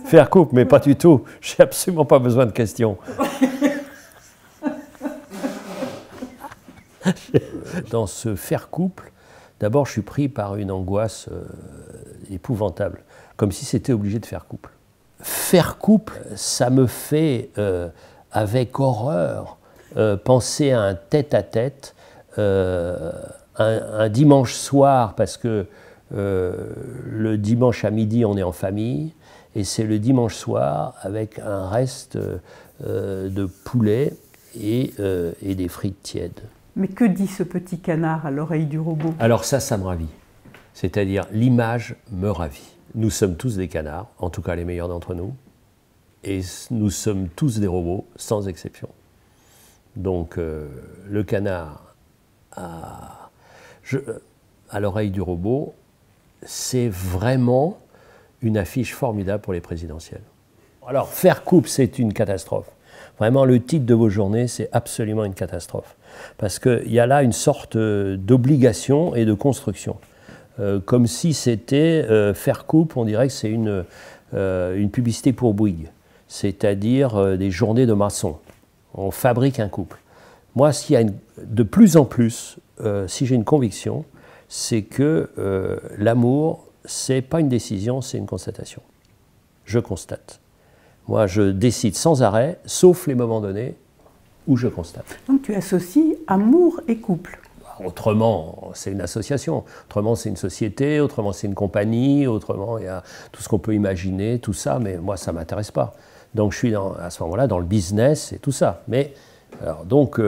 Faire couple, mais pas du tout. J'ai absolument pas besoin de questions. Dans ce faire couple, d'abord je suis pris par une angoisse épouvantable, comme si c'était obligé de faire couple. Faire couple, ça me fait, avec horreur, penser à un tête-à-tête, un dimanche soir, parce que le dimanche à midi on est en famille, et c'est le dimanche soir avec un reste de poulet et des frites tièdes. Mais que dit ce petit canard à l'oreille du robot? Alors ça me ravit. C'est-à-dire, l'image me ravit. Nous sommes tous des canards, en tout cas les meilleurs d'entre nous, et nous sommes tous des robots, sans exception. Donc le canard à l'oreille du robot, c'est vraiment une affiche formidable pour les présidentielles. Alors, faire couple, c'est une catastrophe. Vraiment, le titre de vos journées, c'est absolument une catastrophe. Parce qu'il y a là une sorte d'obligation et de construction. Comme si c'était faire couple, on dirait que c'est une publicité pour Bouygues. C'est-à-dire des journées de maçon. On fabrique un couple. Moi, s'il y a de plus en plus, si j'ai une conviction, c'est que l'amour, c'est pas une décision, c'est une constatation. Je constate. Moi, je décide sans arrêt, sauf les moments donnés où je constate. Donc tu associes amour et couple. Autrement, c'est une association. Autrement, c'est une société. Autrement, c'est une compagnie. Autrement, il y a tout ce qu'on peut imaginer, tout ça. Mais moi, ça ne m'intéresse pas. Donc, je suis à ce moment-là dans le business et tout ça. Mais alors, donc,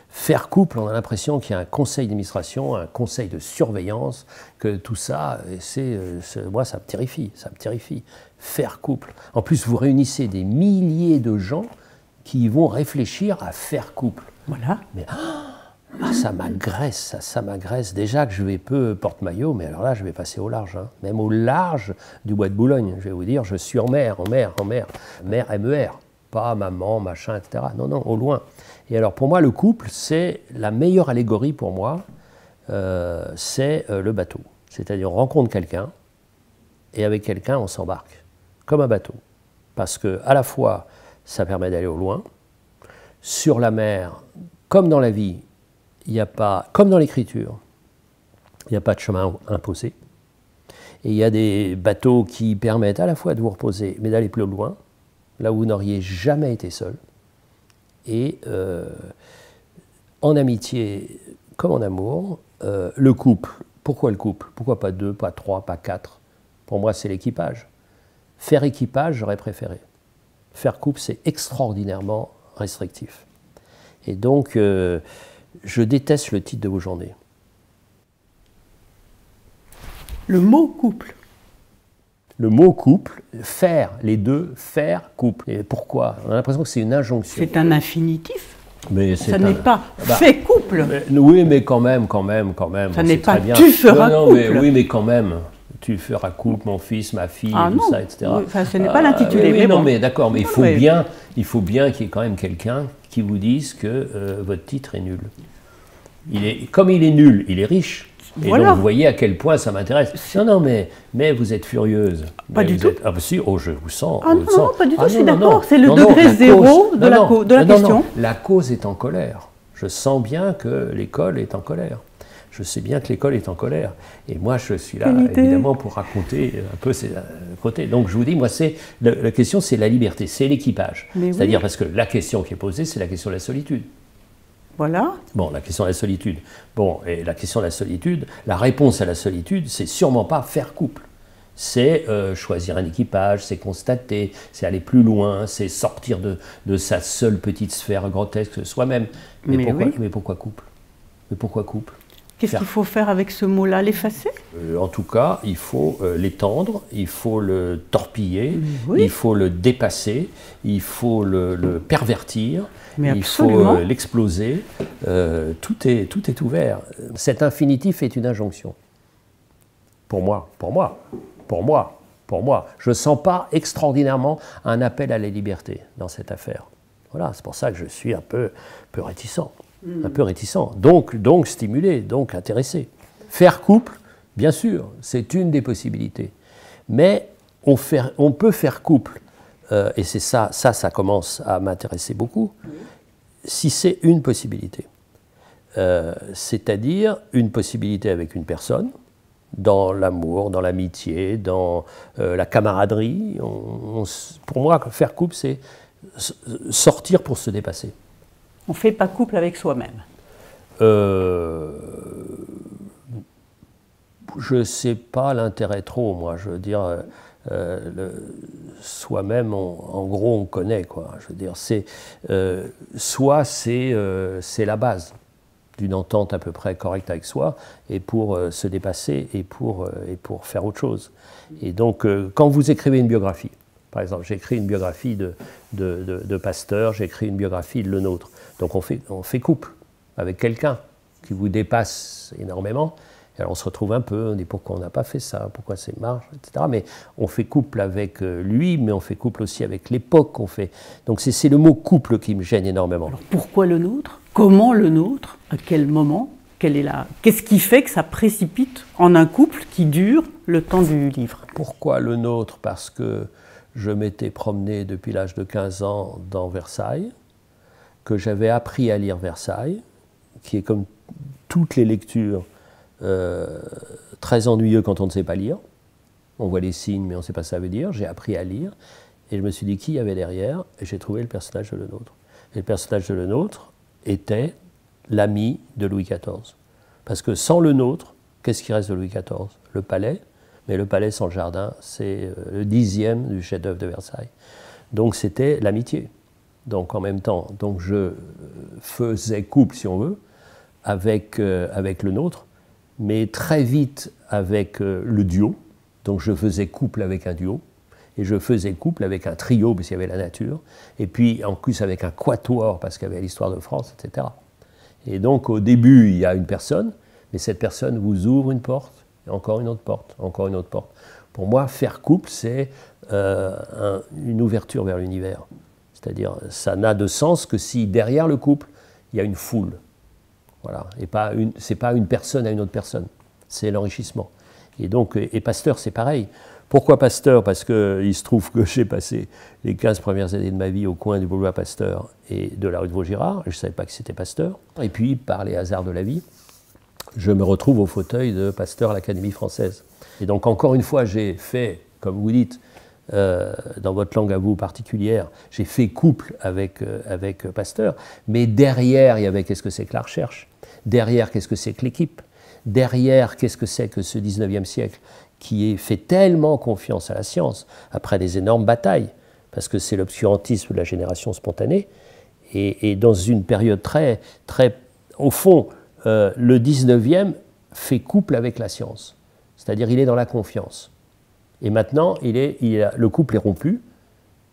faire couple, on a l'impression qu'il y a un conseil d'administration, un conseil de surveillance, que tout ça, moi, ça me terrifie. Ça me terrifie. Faire couple. En plus, vous réunissez des milliers de gens qui vont réfléchir à faire couple. Voilà. Mais ça m'agresse, ça m'agresse. Déjà que je vais peu porte-maillot, mais alors là, je vais passer au large. Hein. Même au large du bois de Boulogne. Je vais vous dire, je suis en mer. Mer, MER. Pas maman, machin, etc. Non, non, au loin. Et alors, pour moi, le couple, c'est la meilleure allégorie pour moi, c'est le bateau. C'est-à-dire, on rencontre quelqu'un, et avec quelqu'un, on s'embarque, comme un bateau. Parce que, à la fois, ça permet d'aller au loin. Sur la mer, comme dans la vie, il n'y a pas, comme dans l'écriture, il n'y a pas de chemin imposé. Et il y a des bateaux qui permettent à la fois de vous reposer, mais d'aller plus loin, là où vous n'auriez jamais été seul. Et en amitié comme en amour, le couple, pourquoi le couple? Pourquoi pas 2, pas 3, pas 4? Pour moi, c'est l'équipage. Faire équipage, j'aurais préféré. Faire couple, c'est extraordinairement restrictif. Et donc, je déteste le titre de vos journées. Le mot couple. Le mot couple, faire, les deux, faire couple. Et pourquoi? On a l'impression que c'est une injonction. C'est un infinitif. Mais ça n'est pas fait couple. Oui, mais quand même. Ça n'est pas tu feras couple. Mais, oui, mais quand même. Tu feras couple, mon fils, ma fille, tout ça, etc. Oui, enfin, ce n'est pas l'intitulé. Oui, non, mais d'accord, mais il faut bien qu'il y ait quand même quelqu'un qui vous dise que votre titre est nul. Comme il est nul, il est riche. Et voilà. donc vous voyez à quel point ça m'intéresse. Non, mais vous êtes furieuse. Pas du tout. Ah, si, je vous sens. Ah non, pas du tout, je suis d'accord. C'est le degré zéro de la question. Non, la cause est en colère. Je sens bien que l'école est en colère. Je sais bien que l'école est en colère. Et moi, je suis là, évidemment, pour raconter un peu ces côtés. Donc, je vous dis, moi, la question, c'est la liberté, c'est l'équipage. C'est-à-dire, parce que la question qui est posée, c'est la question de la solitude. Voilà. Bon, la question de la solitude. Bon, et la question de la solitude, la réponse à la solitude, c'est sûrement pas faire couple. C'est choisir un équipage, c'est constater, c'est aller plus loin, c'est sortir de sa seule petite sphère grotesque soi-même. Mais pourquoi couple? Mais pourquoi couple? Qu'est-ce qu'il faut faire avec ce mot-là? L'effacer? En tout cas, il faut l'étendre, il faut le torpiller, oui. Il faut le dépasser, il faut le pervertir, il faut l'exploser. Tout est ouvert. Cet infinitif est une injonction. Pour moi. Je ne sens pas extraordinairement un appel à la liberté dans cette affaire. Voilà, c'est pour ça que je suis un peu réticent. Un peu réticent, donc stimulé, donc intéressé. Faire couple, Bien sûr, c'est une des possibilités. Mais on peut faire couple, et c'est ça commence à m'intéresser beaucoup, si c'est une possibilité. C'est-à-dire une possibilité avec une personne, dans l'amour, dans l'amitié, dans la camaraderie. Pour moi, faire couple, c'est sortir pour se dépasser. On ne fait pas couple avec soi-même. Je ne sais pas l'intérêt trop, moi. Je veux dire, soi-même, en gros, on connaît, quoi. Je veux dire, soit c'est la base d'une entente à peu près correcte avec soi, et pour se dépasser, et pour faire autre chose. Et donc, quand vous écrivez une biographie, par exemple, j'ai écrit une biographie de Pasteur, j'ai écrit une biographie de Le Nôtre. Donc on fait couple avec quelqu'un qui vous dépasse énormément. Et alors on se retrouve un peu, on dit pourquoi on n'a pas fait ça, pourquoi c'est marche, etc. Mais on fait couple avec lui, mais on fait couple aussi avec l'époque. Donc c'est le mot couple qui me gêne énormément. Alors pourquoi Le Nôtre? Comment Le Nôtre? À quel moment? Qu'est-ce qui fait que ça précipite en un couple qui dure le temps du livre? Pourquoi Le Nôtre? Parce que je m'étais promené depuis l'âge de 15 ans dans Versailles, que j'avais appris à lire Versailles, qui est comme toutes les lectures très ennuyeux quand on ne sait pas lire. On voit les signes, mais on ne sait pas ce que ça veut dire. J'ai appris à lire, et je me suis dit qui y avait derrière, et j'ai trouvé le personnage de Le Nôtre. Et le personnage de Le Nôtre était l'ami de Louis XIV. Parce que sans Le Nôtre, qu'est-ce qui reste de Louis XIV? Le palais, mais le palais sans le jardin, c'est le 10e du chef-d'œuvre de Versailles. Donc c'était l'amitié. Donc en même temps, donc je faisais couple, si on veut, avec Le Nôtre, mais très vite avec le duo. Donc je faisais couple avec un duo, et je faisais couple avec un trio, parce qu'il y avait la nature, et puis en plus avec un quatuor, parce qu'il y avait l'histoire de France, etc. Et donc au début, il y a une personne, mais cette personne vous ouvre une porte, et encore une autre porte, encore une autre porte. Pour moi, faire couple, c'est une ouverture vers l'univers. C'est-à-dire, ça n'a de sens que si derrière le couple, il y a une foule. Voilà. Et c'est pas une personne à une autre personne. C'est l'enrichissement. Et donc, et Pasteur, c'est pareil. Pourquoi Pasteur? Parce qu'il se trouve que j'ai passé les 15 premières années de ma vie au coin du boulevard Pasteur et de la rue de Vaugirard. Je ne savais pas que c'était Pasteur. Et puis, par les hasards de la vie, je me retrouve au fauteuil de Pasteur à l'Académie française. Et donc, encore une fois, j'ai fait, comme vous dites, dans votre langue à vous particulière, j'ai fait couple avec Pasteur, mais derrière, il y avait qu'est-ce que c'est que la recherche? Derrière, qu'est-ce que c'est que l'équipe? Derrière, qu'est-ce que c'est que ce 19e siècle qui fait tellement confiance à la science, après des énormes batailles, parce que c'est l'obscurantisme de la génération spontanée, et dans une période très, très... Au fond, le 19e fait couple avec la science, c'est-à-dire il est dans la confiance. Et maintenant, le couple est rompu,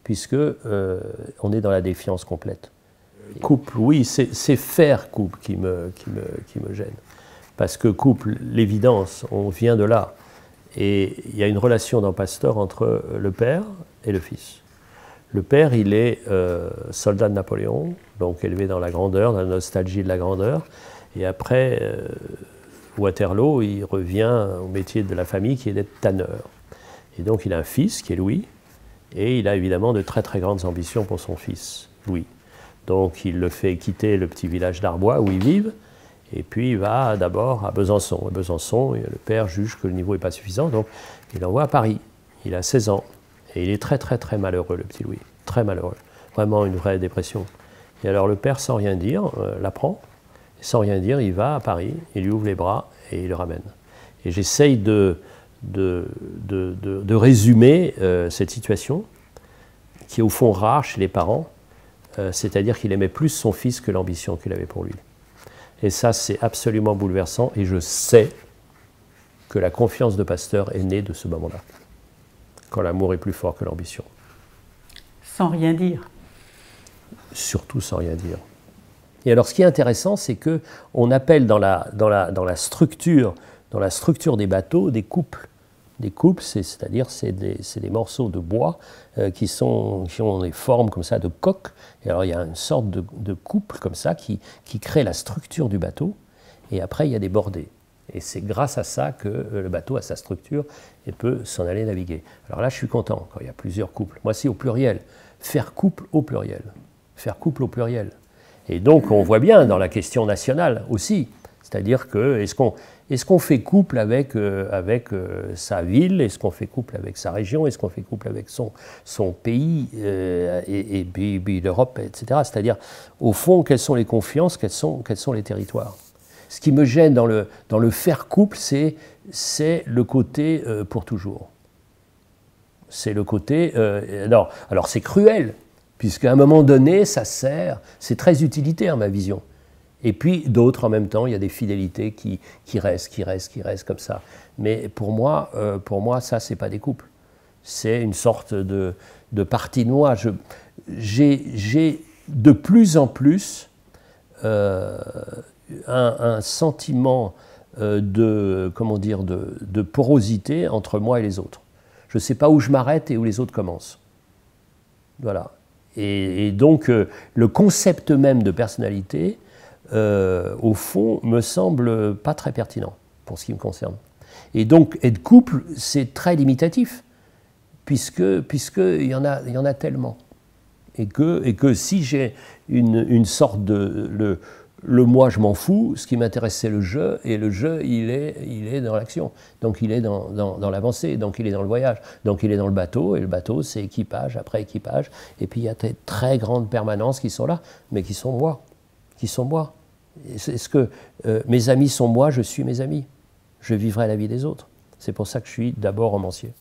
puisque on est dans la défiance complète. Couple, oui, c'est faire couple qui me gêne. Parce que couple, l'évidence, on vient de là. Et il y a une relation dans Pasteur entre le père et le fils. Le père, il est soldat de Napoléon, donc élevé dans la grandeur, dans la nostalgie de la grandeur. Et après Waterloo, il revient au métier de la famille qui est d'être tanneur. Et donc il a un fils qui est Louis, et il a évidemment de très très grandes ambitions pour son fils, Louis. Donc il le fait quitter le petit village d'Arbois où ils vivent, et puis il va d'abord à Besançon. À Besançon, le père juge que le niveau n'est pas suffisant, donc il l'envoie à Paris. Il a 16 ans, et il est très très très malheureux, le petit Louis, très malheureux. Vraiment une vraie dépression. Et alors le père, sans rien dire, l'apprend, et sans rien dire, il va à Paris, il lui ouvre les bras, et il le ramène. Et j'essaye de résumer cette situation, qui est au fond rare chez les parents, c'est-à-dire qu'il aimait plus son fils que l'ambition qu'il avait pour lui. Et ça, c'est absolument bouleversant, et je sais que la confiance de Pasteur est née de ce moment-là, quand l'amour est plus fort que l'ambition. Sans rien dire. Surtout sans rien dire. Et alors, ce qui est intéressant, c'est qu'on appelle dans la structure des bateaux des couples. Des couples, c'est-à-dire c'est des morceaux de bois qui ont des formes comme ça de coque. Et alors il y a une sorte de couple comme ça qui crée la structure du bateau. Et après il y a des bordées. Et c'est grâce à ça que le bateau a sa structure et peut s'en aller naviguer. Alors là, je suis content quand il y a plusieurs couples. Moi, c'est au pluriel. Faire couple au pluriel. Faire couple au pluriel. Et donc, on voit bien dans la question nationale aussi. C'est-à-dire que, est-ce qu'on fait couple avec sa ville? Est-ce qu'on fait couple avec sa région? Est-ce qu'on fait couple avec son pays et puis l'Europe, etc. C'est-à-dire, au fond, quelles sont les confiances, quels sont les territoires? Ce qui me gêne dans le faire couple, c'est le côté pour toujours. C'est le côté... alors c'est cruel, puisqu'à un moment donné, ça sert... C'est très utilitaire, ma vision. Et puis d'autres, en même temps, il y a des fidélités qui restent comme ça. Mais pour moi ça, c'est pas des couples. C'est une sorte de partie de moi. J'ai de plus en plus un sentiment de porosité entre moi et les autres. Je ne sais pas où je m'arrête et où les autres commencent. Voilà. Et donc, le concept même de personnalité, au fond, me semble pas très pertinent pour ce qui me concerne. Et donc, être couple, c'est très limitatif, puisque il y en a tellement. Et que si j'ai une sorte de... Le moi, je m'en fous, ce qui m'intéresse, c'est le je, et le je, il est dans l'action. Donc il est dans l'avancée, donc il est dans le voyage, donc il est dans le bateau, et le bateau, c'est équipage après équipage. Et puis il y a des très grandes permanences qui sont là, mais qui sont moi. Est-ce que mes amis sont moi, je suis mes amis. Je vivrai la vie des autres. C'est pour ça que je suis d'abord romancier.